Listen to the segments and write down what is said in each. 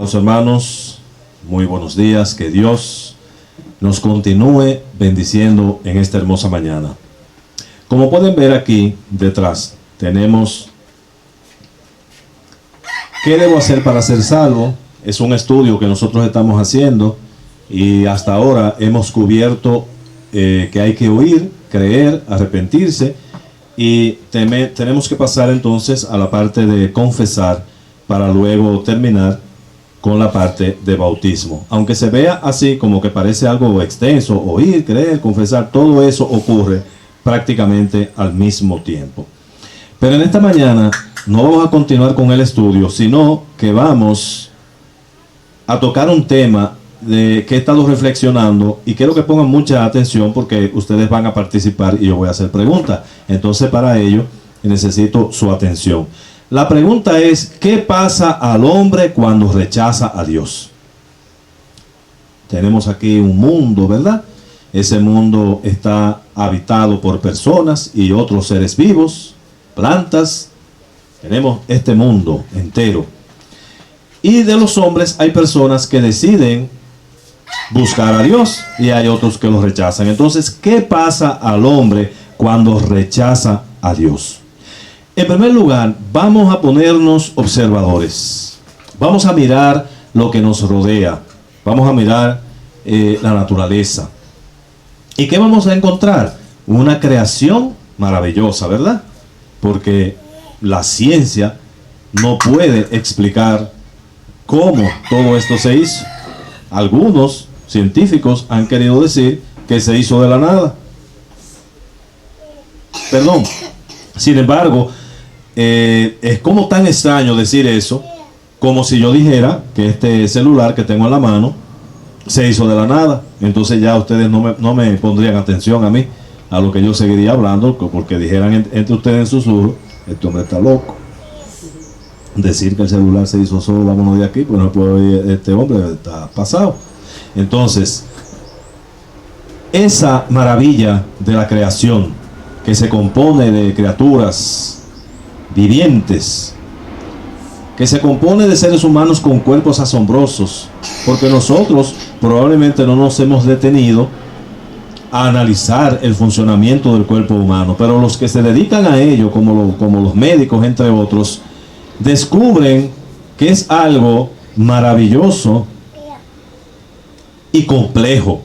Los hermanos, muy buenos días, que Dios nos continúe bendiciendo en esta hermosa mañana. Como pueden ver aquí detrás, tenemos ¿qué debo hacer para ser salvo? Es un estudio que nosotros estamos haciendo y hasta ahora hemos cubierto que hay que oír, creer, arrepentirse y tenemos que pasar entonces a la parte de confesar para luego terminar con la parte de bautismo. Aunque se vea así como que parece algo extenso, oír, creer, confesar, todo eso ocurre prácticamente al mismo tiempo. Pero en esta mañana no vamos a continuar con el estudio, sino que vamos a tocar un tema de que he estado reflexionando y quiero que pongan mucha atención porque ustedes van a participar y yo voy a hacer preguntas. Entonces para ello necesito su atención. La pregunta es, ¿qué pasa al hombre cuando rechaza a Dios? Tenemos aquí un mundo, ¿verdad? Ese mundo está habitado por personas y otros seres vivos, plantas. Tenemos este mundo entero. Y de los hombres hay personas que deciden buscar a Dios y hay otros que lo rechazan. Entonces, ¿qué pasa al hombre cuando rechaza a Dios? En primer lugar, vamos a ponernos observadores. Vamos a mirar lo que nos rodea. Vamos a mirar la naturaleza. ¿Y qué vamos a encontrar? Una creación maravillosa, ¿verdad? Porque la ciencia no puede explicar cómo todo esto se hizo. Algunos científicos han querido decir que se hizo de la nada. Perdón. Sin embargo, es como tan extraño decir eso, como si yo dijera que este celular que tengo en la mano se hizo de la nada. Entonces ya ustedes no me pondrían atención a mí, a lo que yo seguiría hablando, porque dijeran entre ustedes en susurro, este hombre está loco. Decir que el celular se hizo solo, vámonos de aquí, pues no puedo oír, este hombre está pasado. Entonces, esa maravilla de la creación, que se compone de criaturas vivientes, que se compone de seres humanos con cuerpos asombrosos, porque nosotros probablemente no nos hemos detenido a analizar el funcionamiento del cuerpo humano, pero los que se dedican a ello, como los médicos entre otros, descubren que es algo maravilloso y complejo,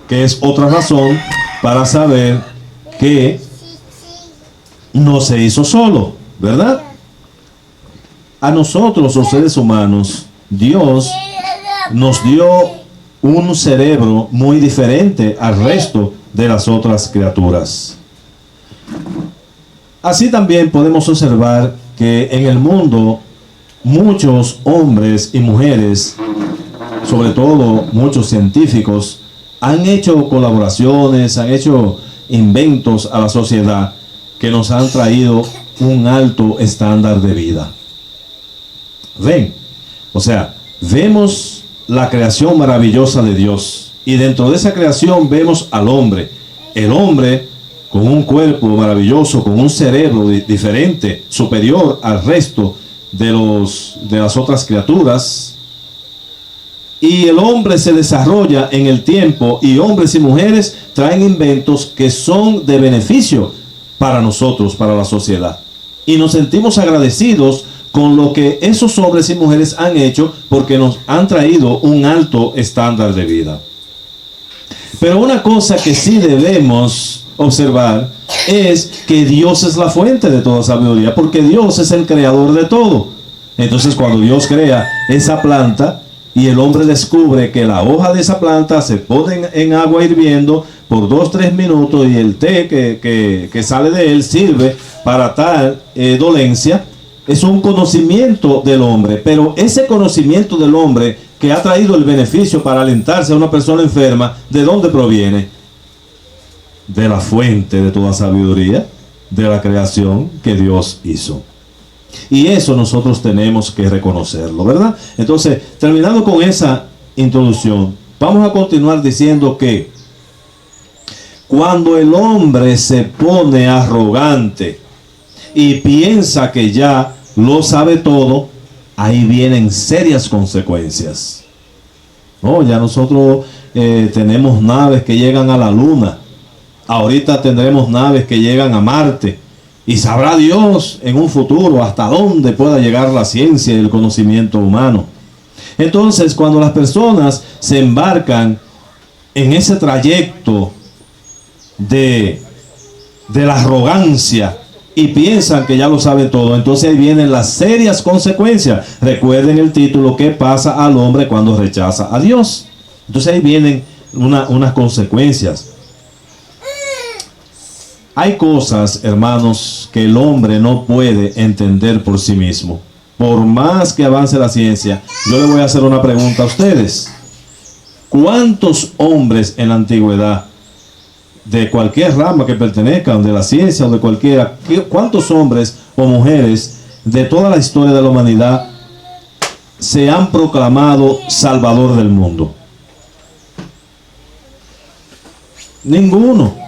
que es otra razón para saber que no se hizo solo, ¿verdad? A nosotros, los seres humanos, Dios nos dio un cerebro muy diferente al resto de las otras criaturas. Así también podemos observar que en el mundo muchos hombres y mujeres, sobre todo muchos científicos, han hecho colaboraciones, han hecho inventos a la sociedad que nos han traído un alto estándar de vida. Ven, o sea, vemos la creación maravillosa de Dios y dentro de esa creación vemos al hombre. El hombre con un cuerpo maravilloso, con un cerebro diferente, superior al resto de las otras criaturas. Y el hombre se desarrolla en el tiempo y hombres y mujeres traen inventos que son de beneficio para nosotros, para la sociedad. Y nos sentimos agradecidos con lo que esos hombres y mujeres han hecho porque nos han traído un alto estándar de vida. Pero una cosa que sí debemos observar es que Dios es la fuente de toda sabiduría, porque Dios es el creador de todo. Entonces cuando Dios crea esa planta y el hombre descubre que la hoja de esa planta se pone en agua hirviendo por 2-3 minutos y el té que sale de él sirve para tal dolencia, es un conocimiento del hombre. Pero ese conocimiento del hombre que ha traído el beneficio para alentarse a una persona enferma, ¿de dónde proviene? De la fuente de toda sabiduría, de la creación que Dios hizo. Y eso nosotros tenemos que reconocerlo, ¿verdad? Entonces, terminando con esa introducción, vamos a continuar diciendo que cuando el hombre se pone arrogante y piensa que ya lo sabe todo, ahí vienen serias consecuencias. No, ya nosotros tenemos naves que llegan a la luna. Ahorita tendremos naves que llegan a Marte. Y sabrá Dios en un futuro hasta dónde pueda llegar la ciencia y el conocimiento humano. Entonces, cuando las personas se embarcan en ese trayecto de la arrogancia y piensan que ya lo saben todo, entonces ahí vienen las serias consecuencias. Recuerden el título: ¿qué pasa al hombre cuando rechaza a Dios? Entonces ahí vienen unas consecuencias. Hay cosas, hermanos, que el hombre no puede entender por sí mismo. Por más que avance la ciencia, yo le voy a hacer una pregunta a ustedes. ¿Cuántos hombres en la antigüedad, de cualquier rama que pertenezcan, de la ciencia o de cualquiera, cuántos hombres o mujeres de toda la historia de la humanidad se han proclamado Salvador del mundo? Ninguno.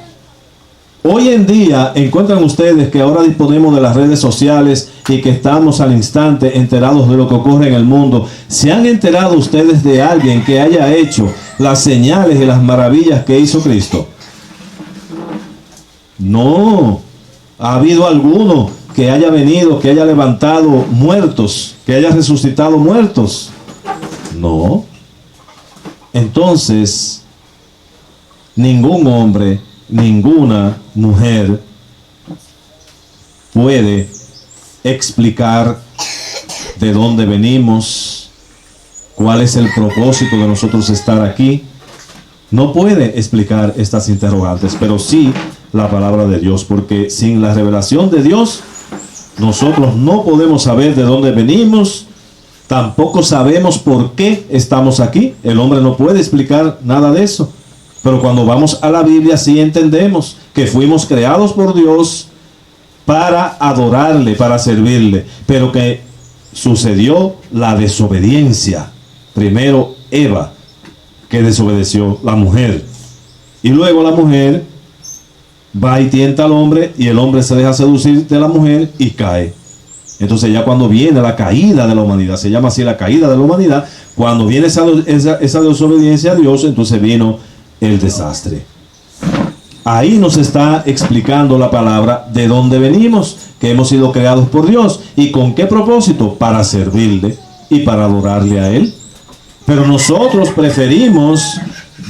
Hoy en día encuentran ustedes que ahora disponemos de las redes sociales y que estamos al instante enterados de lo que ocurre en el mundo. ¿Se han enterado ustedes de alguien que haya hecho las señales y las maravillas que hizo Cristo? No. ¿Ha habido alguno que haya venido, que haya levantado muertos, que haya resucitado muertos? No. Entonces, ningún hombre, ninguna mujer puede explicar de dónde venimos, cuál es el propósito de nosotros estar aquí. No puede explicar estas interrogantes, pero sí la palabra de Dios, porque sin la revelación de Dios nosotros no podemos saber de dónde venimos, tampoco sabemos por qué estamos aquí. El hombre no puede explicar nada de eso. Pero cuando vamos a la Biblia sí entendemos que fuimos creados por Dios para adorarle, para servirle, pero que sucedió la desobediencia. Primero Eva, que desobedeció, la mujer, y luego la mujer va y tienta al hombre, y el hombre se deja seducir de la mujer y cae. Entonces ya cuando viene la caída de la humanidad, se llama así la caída de la humanidad, cuando viene esa desobediencia a Dios, entonces vino el desastre. Ahí nos está explicando la palabra de dónde venimos, que hemos sido creados por Dios. ¿Y con qué propósito? Para servirle y para adorarle a Él. Pero nosotros preferimos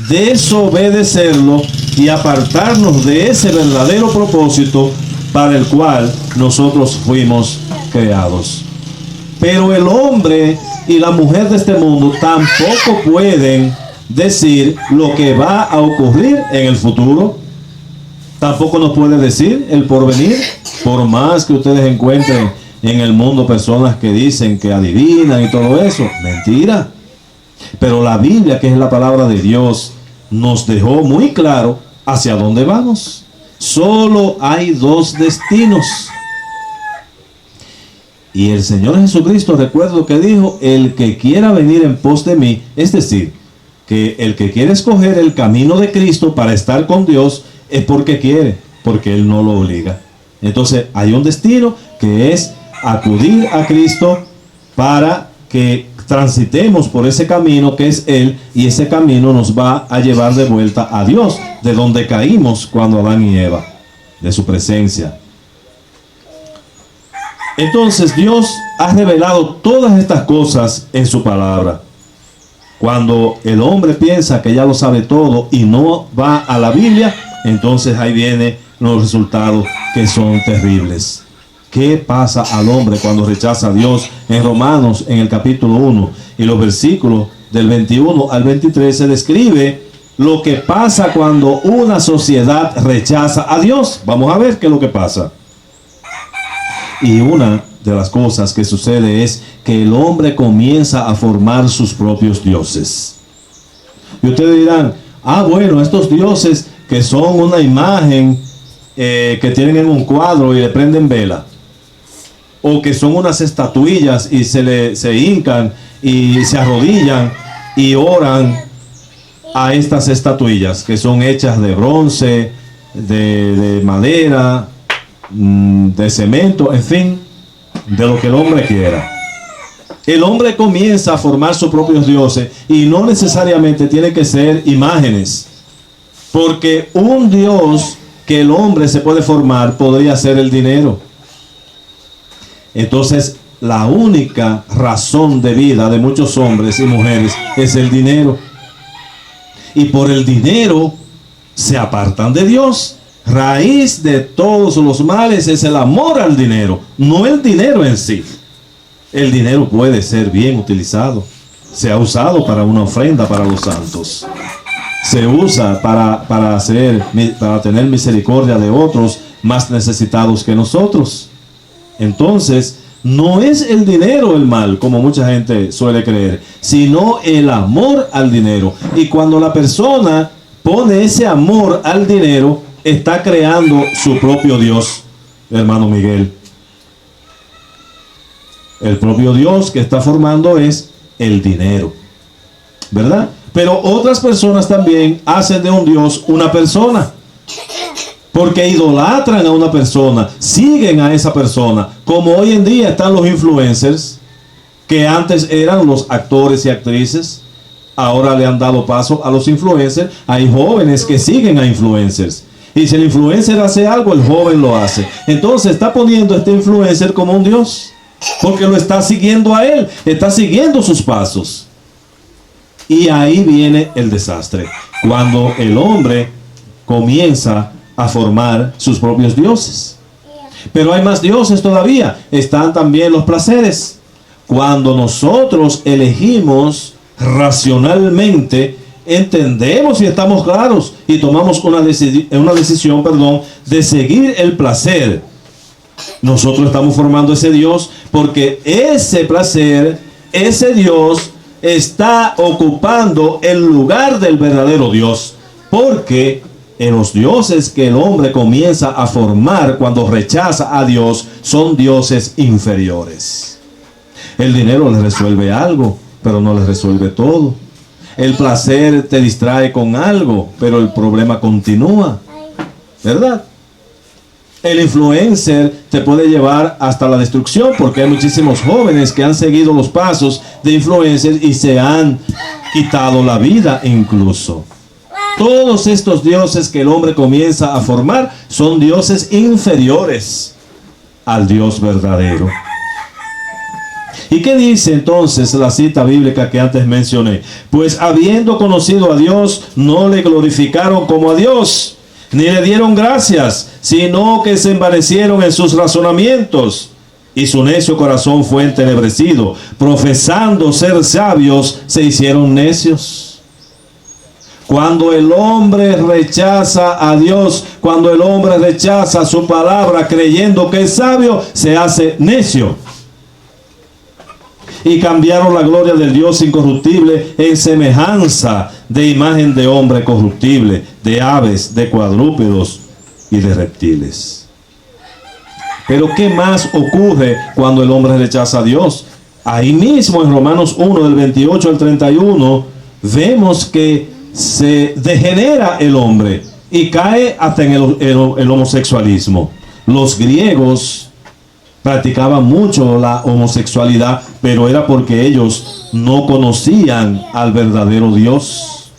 desobedecerlo y apartarnos de ese verdadero propósito para el cual nosotros fuimos creados. Pero el hombre y la mujer de este mundo tampoco pueden decir lo que va a ocurrir en el futuro. Tampoco nos puede decir el porvenir. Por más que ustedes encuentren en el mundo personas que dicen que adivinan y todo eso, mentira. Pero la Biblia, que es la palabra de Dios, nos dejó muy claro hacia dónde vamos. Solo hay dos destinos. Y el Señor Jesucristo, recuerdo que dijo: el que quiera venir en pos de mí, es decir, que el que quiere escoger el camino de Cristo para estar con Dios es porque quiere, porque Él no lo obliga. Entonces hay un destino que es acudir a Cristo para que transitemos por ese camino que es Él, y ese camino nos va a llevar de vuelta a Dios, de donde caímos cuando Adán y Eva, de su presencia. Entonces Dios ha revelado todas estas cosas en su palabra. Cuando el hombre piensa que ya lo sabe todo y no va a la Biblia, entonces ahí vienen los resultados que son terribles. ¿Qué pasa al hombre cuando rechaza a Dios? En Romanos, en el capítulo 1 y los versículos del 21 al 23 se describe lo que pasa cuando una sociedad rechaza a Dios. Vamos a ver qué es lo que pasa. Y una de las cosas que sucede es que el hombre comienza a formar sus propios dioses. Y ustedes dirán: ah, bueno, estos dioses que son una imagen que tienen en un cuadro y le prenden vela, o que son unas estatuillas y se hincan y se arrodillan y oran a estas estatuillas que son hechas de bronce, de madera, de cemento, en fin, de lo que el hombre quiera. El hombre comienza a formar sus propios dioses y no necesariamente tiene que ser imágenes, porque un dios que el hombre se puede formar podría ser el dinero. Entonces, la única razón de vida de muchos hombres y mujeres es el dinero. Y por el dinero se apartan de Dios. Raíz de todos los males es el amor al dinero, no el dinero en sí. El dinero puede ser bien utilizado. Se ha usado para una ofrenda para los santos. Se usa para tener misericordia de otros más necesitados que nosotros. Entonces, no es el dinero el mal, como mucha gente suele creer, sino el amor al dinero. Y cuando la persona pone ese amor al dinero, está creando su propio Dios, hermano Miguel. El propio Dios que está formando es el dinero, ¿verdad? Pero otras personas también hacen de un Dios una persona, porque idolatran a una persona, siguen a esa persona, como hoy en día están los influencers, que antes eran los actores y actrices, ahora le han dado paso a los influencers. Hay jóvenes que siguen a influencers, y si el influencer hace algo, el joven lo hace. Entonces está poniendo a este influencer como un Dios, porque lo está siguiendo a él, está siguiendo sus pasos. Y ahí viene el desastre, cuando el hombre comienza a formar sus propios dioses. Pero hay más dioses todavía. Están también los placeres. Cuando nosotros elegimos racionalmente, entendemos y estamos claros y tomamos una decisión de seguir el placer, nosotros estamos formando ese Dios, porque ese placer, ese Dios está ocupando el lugar del verdadero Dios, porque en los dioses que el hombre comienza a formar cuando rechaza a Dios son dioses inferiores. El dinero le resuelve algo, pero no le resuelve todo. El placer te distrae con algo, pero el problema continúa, ¿verdad? El influencer te puede llevar hasta la destrucción, porque hay muchísimos jóvenes que han seguido los pasos de influencers y se han quitado la vida incluso. Todos estos dioses que el hombre comienza a formar son dioses inferiores al Dios verdadero. ¿Y qué dice entonces la cita bíblica que antes mencioné? Pues habiendo conocido a Dios, no le glorificaron como a Dios, ni le dieron gracias, sino que se envanecieron en sus razonamientos, y su necio corazón fue entenebrecido. Profesando ser sabios, se hicieron necios. Cuando el hombre rechaza a Dios, cuando el hombre rechaza su palabra creyendo que es sabio, se hace necio. Y cambiaron la gloria del Dios incorruptible en semejanza de imagen de hombre corruptible, de aves, de cuadrúpedos y de reptiles. Pero ¿qué más ocurre cuando el hombre rechaza a Dios? Ahí mismo en Romanos 1, del 28 al 31, vemos que se degenera el hombre y cae hasta en el homosexualismo. Los griegos practicaban mucho la homosexualidad, pero era porque ellos no conocían al verdadero Dios.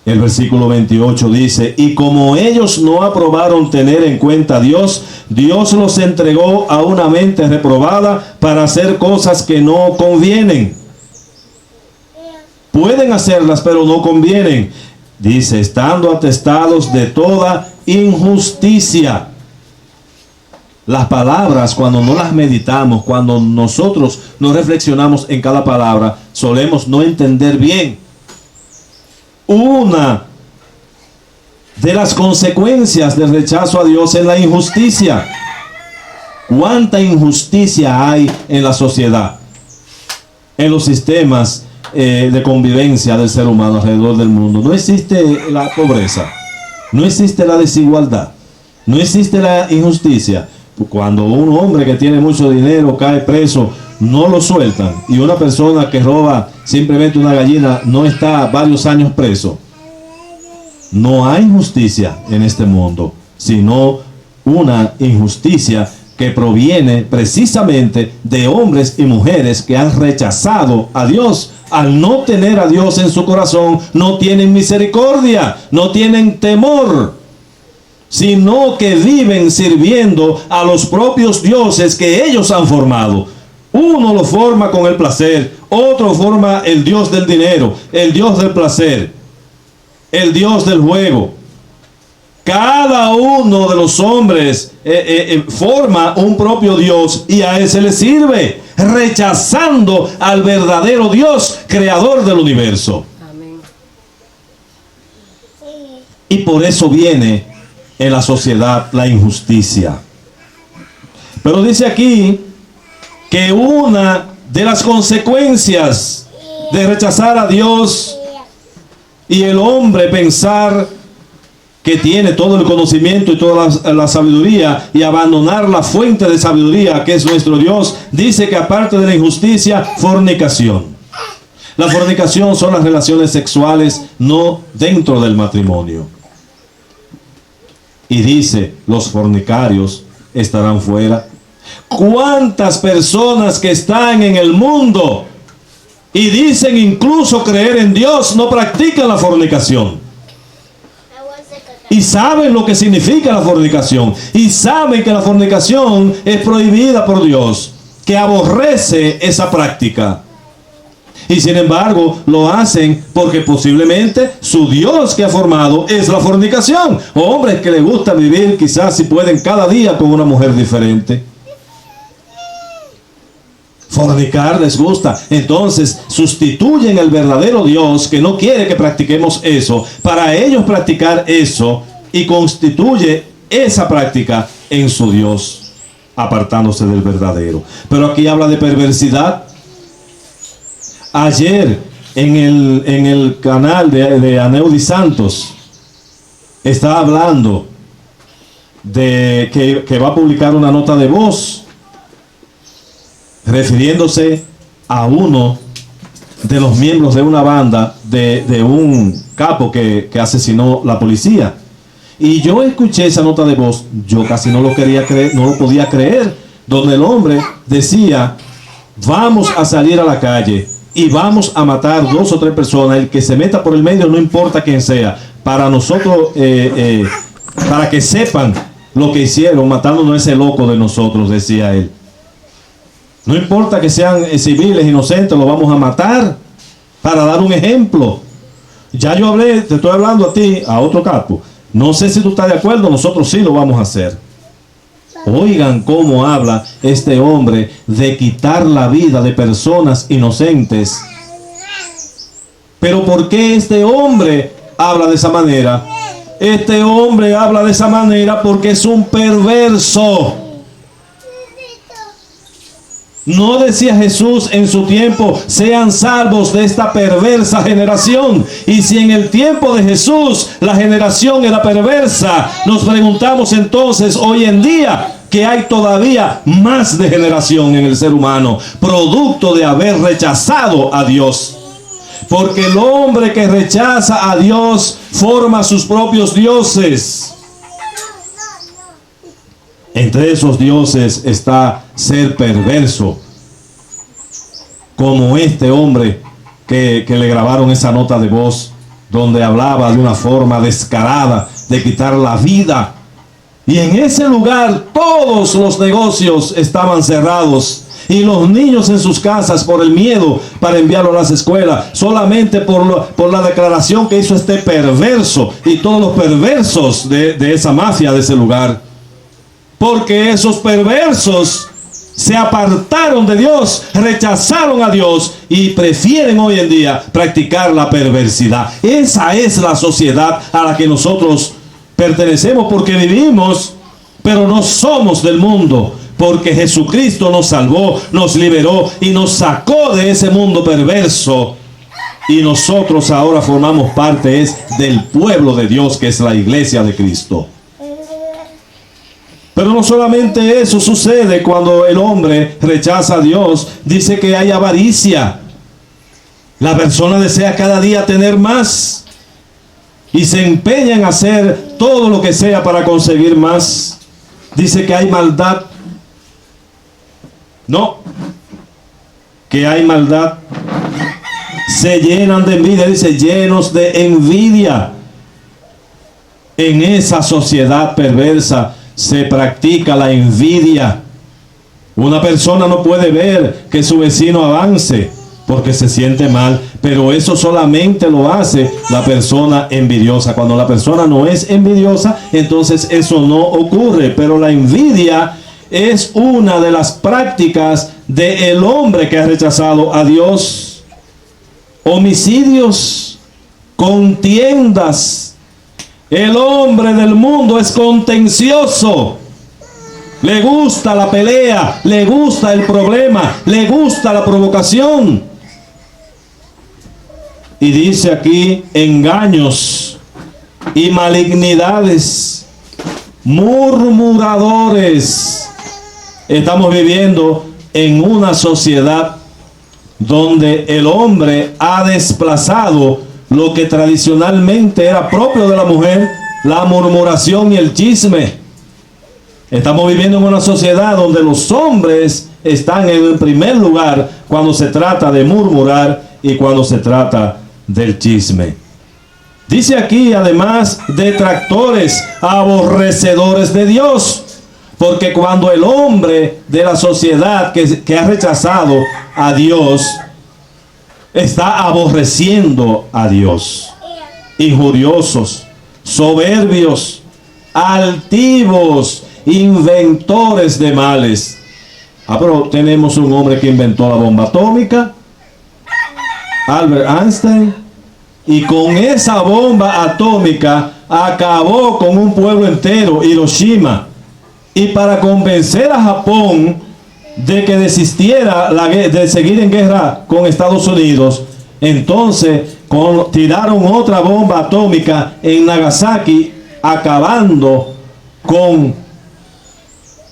El versículo 28 dice: y como ellos no aprobaron tener en cuenta a Dios, Dios los entregó a una mente reprobada para hacer cosas que no convienen. Pueden hacerlas, pero no convienen. Dice, estando atestados de toda injusticia. Las palabras, cuando no las meditamos, cuando nosotros no reflexionamos en cada palabra, solemos no entender bien. Una de las consecuencias del rechazo a Dios es la injusticia. ¿Cuánta injusticia hay en la sociedad? En los sistemas de convivencia del ser humano alrededor del mundo. No existe la pobreza, no existe la desigualdad, no existe la injusticia. Cuando un hombre que tiene mucho dinero cae preso, no lo sueltan, y una persona que roba simplemente una gallina no está varios años preso. No hay justicia en este mundo, sino una injusticia que proviene precisamente de hombres y mujeres que han rechazado a Dios. Al no tener a Dios en su corazón, no tienen misericordia, no tienen temor, sino que viven sirviendo a los propios dioses que ellos han formado. Uno lo forma con el placer, otro forma el dios del dinero, el dios del placer, el dios del juego. Cada uno de los hombres forma un propio Dios y a ese le sirve, rechazando al verdadero Dios, creador del universo. Amén. Y por eso viene en la sociedad la injusticia. Pero dice aquí que una de las consecuencias de rechazar a Dios y el hombre pensar que tiene todo el conocimiento y toda la sabiduría y abandonar la fuente de sabiduría que es nuestro Dios, dice que aparte de la injusticia, fornicación. La fornicación son las relaciones sexuales no dentro del matrimonio. Y dice, los fornicarios estarán fuera. ¿Cuántas personas que están en el mundo y dicen incluso creer en Dios no practican la fornicación? Y saben lo que significa la fornicación. Y saben que la fornicación es prohibida por Dios, que aborrece esa práctica. Y sin embargo lo hacen porque posiblemente su Dios que ha formado es la fornicación. Hombres que les gusta vivir quizás si pueden cada día con una mujer diferente. Fornicar les gusta. Entonces sustituyen el verdadero Dios que no quiere que practiquemos eso, para ellos practicar eso, y constituye esa práctica en su Dios, apartándose del verdadero. Pero aquí habla de perversidad. Ayer en el canal de Aneudi Santos está hablando de que va a publicar una nota de voz refiriéndose a uno de los miembros de una banda de un capo que asesinó la policía. Y yo escuché esa nota de voz, yo casi no lo quería creer, no lo podía creer, donde el hombre decía: vamos a salir a la calle y vamos a matar 2 o 3 personas, el que se meta por el medio, no importa quién sea, para nosotros, para que sepan lo que hicieron, matándonos a ese loco de nosotros, decía él. No importa que sean civiles, inocentes, lo vamos a matar para dar un ejemplo. Ya yo hablé, te estoy hablando a ti, a otro capo. No sé si tú estás de acuerdo, nosotros sí lo vamos a hacer. Oigan cómo habla este hombre de quitar la vida de personas inocentes. Pero ¿por qué este hombre habla de esa manera? Este hombre habla de esa manera porque es un perverso. ¿No decía Jesús en su tiempo: sean salvos de esta perversa generación? Y si en el tiempo de Jesús la generación era perversa, nos preguntamos entonces hoy en día que hay todavía más degeneración en el ser humano, producto de haber rechazado a Dios. Porque el hombre que rechaza a Dios forma sus propios dioses. Entre esos dioses está ser perverso, como este hombre que le grabaron esa nota de voz, donde hablaba de una forma descarada de quitar la vida. Y en ese lugar todos los negocios estaban cerrados, y los niños en sus casas por el miedo para enviarlos a las escuelas, solamente por la declaración que hizo este perverso y todos los perversos de esa mafia de ese lugar. Porque esos perversos se apartaron de Dios, rechazaron a Dios y prefieren hoy en día practicar la perversidad. Esa es la sociedad a la que nosotros pertenecemos, porque vivimos, pero no somos del mundo, porque Jesucristo nos salvó, nos liberó y nos sacó de ese mundo perverso. Y nosotros ahora formamos parte del pueblo de Dios, que es la iglesia de Cristo. Pero no solamente eso sucede cuando el hombre rechaza a Dios. Dice que hay avaricia. La persona desea cada día tener más y se empeña en hacer todo lo que sea para conseguir más. Dice que hay maldad. No, que hay maldad. Se llenan de envidia, dice, llenos de envidia. En esa sociedad perversa se practica la envidia. Una persona no puede ver que su vecino avance porque se siente mal, pero eso solamente lo hace la persona envidiosa. Cuando la persona no es envidiosa, entonces eso no ocurre. Pero la envidia es una de las prácticas del hombre que ha rechazado a Dios. Homicidios, contiendas. El hombre del mundo es contencioso. Le gusta la pelea, le gusta el problema, le gusta la provocación. Y dice aquí, engaños y malignidades, murmuradores. Estamos viviendo en una sociedad donde el hombre ha desplazado lo que tradicionalmente era propio de la mujer, la murmuración y el chisme. Estamos viviendo en una sociedad donde los hombres están en el primer lugar cuando se trata de murmurar y cuando se trata del chisme. Dice aquí, además, detractores, aborrecedores de Dios. Porque cuando el hombre de la sociedad que ha rechazado a Dios está aborreciendo a Dios, injuriosos, soberbios, altivos, inventores de males. Pero tenemos un hombre que inventó la bomba atómica, Albert Einstein, y con esa bomba atómica acabó con un pueblo entero, Hiroshima. Y para convencer a Japón de que desistiera de seguir en guerra con Estados Unidos, entonces tiraron otra bomba atómica en Nagasaki, acabando con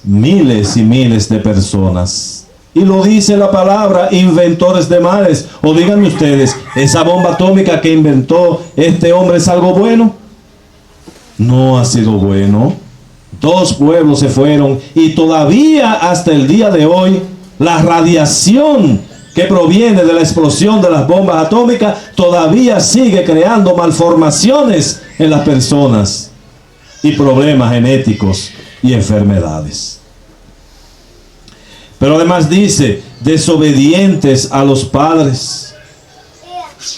miles y miles de personas. Y lo dice la palabra, inventores de males. O díganme ustedes, ¿esa bomba atómica que inventó este hombre es algo bueno? No ha sido bueno. 2 pueblos se fueron y todavía hasta el día de hoy la radiación que proviene de la explosión de las bombas atómicas todavía sigue creando malformaciones en las personas y problemas genéticos y enfermedades. Pero además dice, desobedientes a los padres.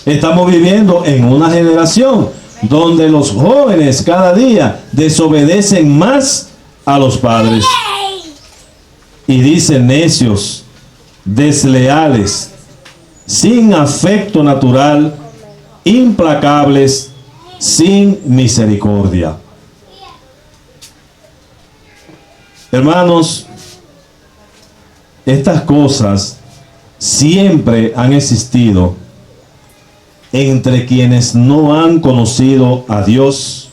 Estamos viviendo en una generación donde los jóvenes cada día desobedecen más a los padres. Y dicen necios, desleales, sin afecto natural, implacables, sin misericordia. Hermanos, estas cosas siempre han existido entre quienes no han conocido a Dios.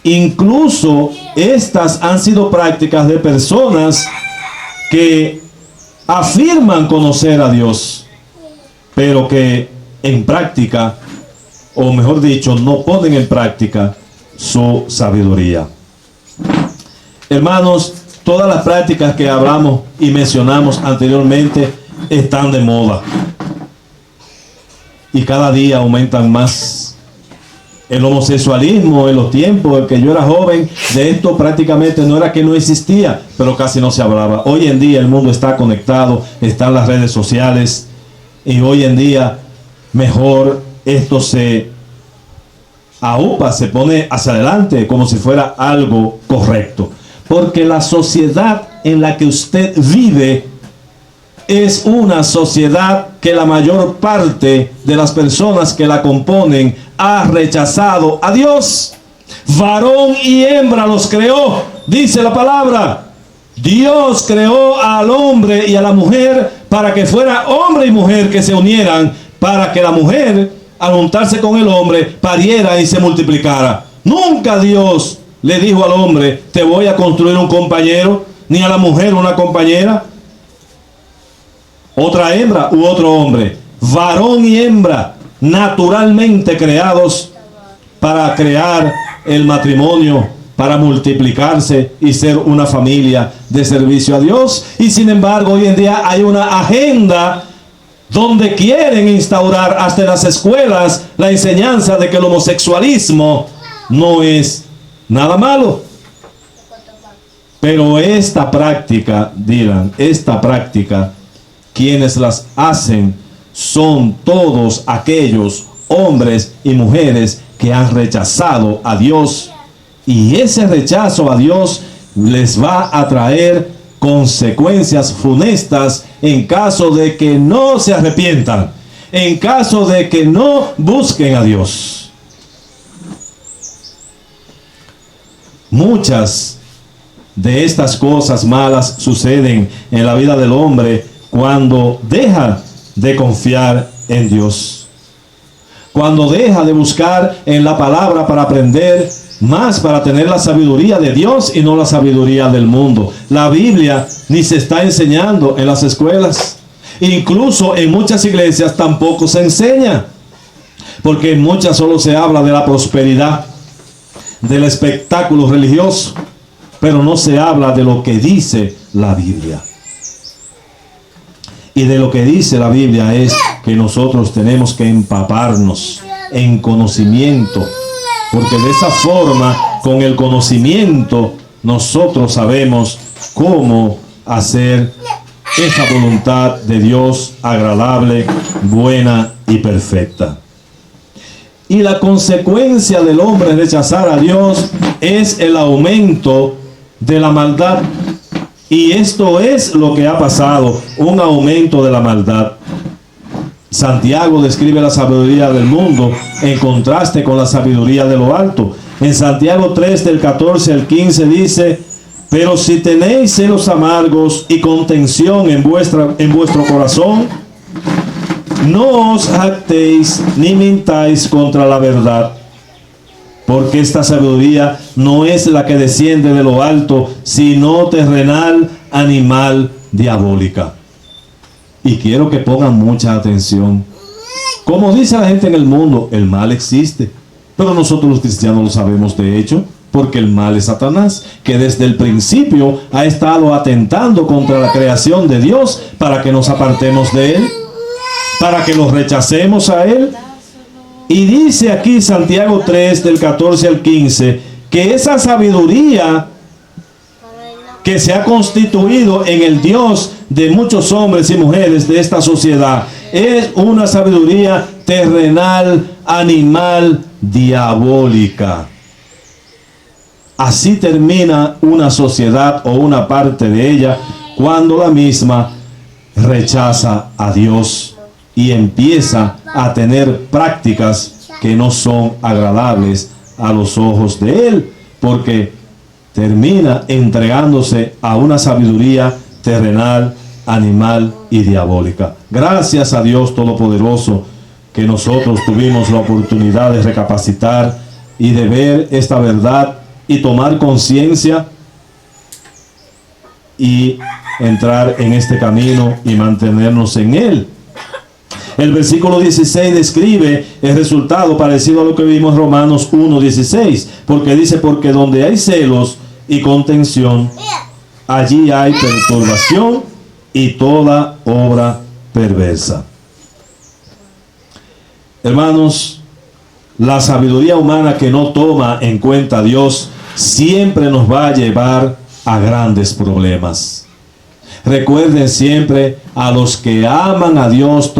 Incluso estas han sido prácticas de personas que afirman conocer a Dios, pero que en práctica, o mejor dicho, no ponen en práctica su sabiduría. Hermanos, todas las prácticas que hablamos y mencionamos anteriormente están de moda. Y cada día aumentan más. El homosexualismo en los tiempos en que yo era joven, de esto prácticamente no era que no existía, pero casi no se hablaba. Hoy en día el mundo está conectado, están las redes sociales, y hoy en día mejor esto se aupa, se pone hacia adelante como si fuera algo correcto. Porque la sociedad en la que usted vive es una sociedad que la mayor parte de las personas que la componen ha rechazado a Dios. Varón y hembra los creó, dice la palabra. Dios creó al hombre y a la mujer para que fuera hombre y mujer que se unieran, para que la mujer, al juntarse con el hombre, pariera y se multiplicara. Nunca Dios le dijo al hombre, te voy a construir un compañero, ni a la mujer una compañera, otra hembra u otro hombre. Varón y hembra, naturalmente creados para crear el matrimonio para multiplicarse y ser una familia de servicio a Dios. Y sin embargo, hoy en día hay una agenda donde quieren instaurar hasta en las escuelas la enseñanza de que el homosexualismo no es nada malo. Pero esta práctica, dirán, esta práctica, quienes las hacen son todos aquellos hombres y mujeres que han rechazado a Dios. Y ese rechazo a Dios les va a traer consecuencias funestas en caso de que no se arrepientan, en caso de que no busquen a Dios. Muchas de estas cosas malas suceden en la vida del hombre cuando deja de confiar en Dios, cuando deja de buscar en la palabra para aprender más, para tener la sabiduría de Dios y no la sabiduría del mundo. La Biblia ni se está enseñando en las escuelas. Incluso en muchas iglesias tampoco se enseña, porque en muchas solo se habla de la prosperidad, del espectáculo religioso, pero no se habla de lo que dice la Biblia. Y de lo que dice la Biblia es que nosotros tenemos que empaparnos en conocimiento, porque de esa forma, con el conocimiento, nosotros sabemos cómo hacer esa voluntad de Dios agradable, buena y perfecta. Y la consecuencia del hombre rechazar a Dios es el aumento de la maldad. Y esto es lo que ha pasado, un aumento de la maldad. Santiago describe la sabiduría del mundo en contraste con la sabiduría de lo alto. En Santiago 3, del 14 al 15 dice: pero si tenéis celos amargos y contención en vuestro corazón, no os jactéis ni mintáis contra la verdad, porque esta sabiduría no es la que desciende de lo alto, sino terrenal, animal, diabólica. Y quiero que pongan mucha atención. Como dice la gente en el mundo, el mal existe, pero nosotros los cristianos lo sabemos de hecho, porque el mal es Satanás, que desde el principio ha estado atentando contra la creación de Dios para que nos apartemos de él, para que los rechacemos a él. Y dice aquí Santiago 3, del 14 al 15, que esa sabiduría que se ha constituido en el Dios de muchos hombres y mujeres de esta sociedad es una sabiduría terrenal, animal, diabólica. Así termina una sociedad o una parte de ella cuando la misma rechaza a Dios y empieza a tener prácticas que no son agradables a los ojos de Él, porque termina entregándose a una sabiduría terrenal, animal y diabólica. Gracias a Dios Todopoderoso que nosotros tuvimos la oportunidad de recapacitar y de ver esta verdad y tomar conciencia y entrar en este camino y mantenernos en él. El versículo 16 describe el resultado parecido a lo que vimos en Romanos 1:16, porque dice: porque donde hay celos y contención, allí hay perturbación y toda obra perversa. Hermanos, la sabiduría humana que no toma en cuenta a Dios siempre nos va a llevar a grandes problemas. Recuerden siempre, a los que aman a Dios,